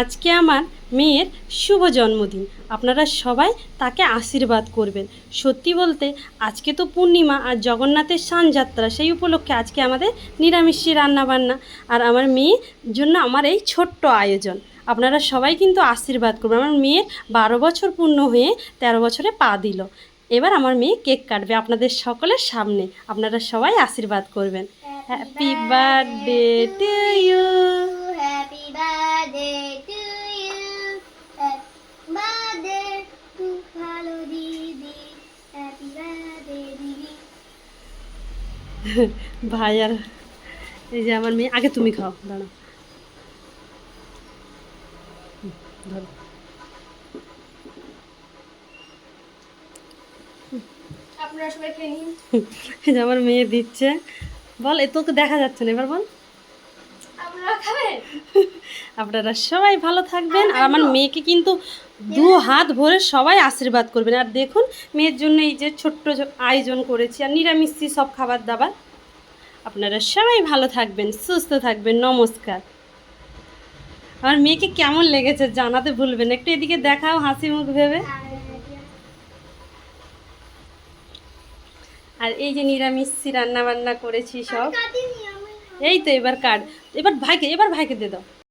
আজকে আমার মেয়ের শুভ জন্মদিন। আপনারা সবাই তাকে আশীর্বাদ করবেন। সত্যি বলতে আজকে তো পূর্ণিমা আর জগন্নাথের স্নানযাত্রা, সেই উপলক্ষে আজকে আমাদের নিরামিষি রান্নাবান্না। আর আমার মেয়ের জন্য আমার এই ছোট্ট আয়োজন। আপনারা সবাই কিন্তু আশীর্বাদ করবেন। আমার মেয়ের 12 বছর পূর্ণ হয়ে 13 বছরে পা দিল। এবার আমার মেয়ে কেক কাটবে আপনাদের সকলের সামনে। আপনারা সবাই আশীর্বাদ করবেন। Happy birthday to you. Happy birthday to you. Happy birthday to ভালো দিদি. Happy birthday দিদি. ভাই আর এই যে আমার মেয়ে, আগে তুমি খাও, দাঁড়াও ধরো। আপনারা সবাই খেয়ে নিন। এই যে আমার মেয়ে দিচ্ছে। বল, এ তোকে দেখা যাচ্ছে না, এবার বল। আপনারা খাবেন? আপনারা সবাই ভালো থাকবেন। আর আমার মেয়েকে কিন্তু 2 হাত ভরে সবাই আশীর্বাদ করবেন। আর দেখুন মেয়ের জন্য এই যে ছোট্ট আয়োজন করেছি, আর নিরামিষি সব খাবার দাবার। আপনারা সবাই ভালো থাকবেন, সুস্থ থাকবেন। নমস্কার। আমার মেয়েকে কেমন লেগেছে জানাতে ভুলবেন। একটু এদিকে দেখাও হাসি মুখ ভেবে। আর এই যে নিরামিষি রান্না বান্না করেছি সব। এই তো এবার কাট, এবার ভাইকে দিয়ে দাও।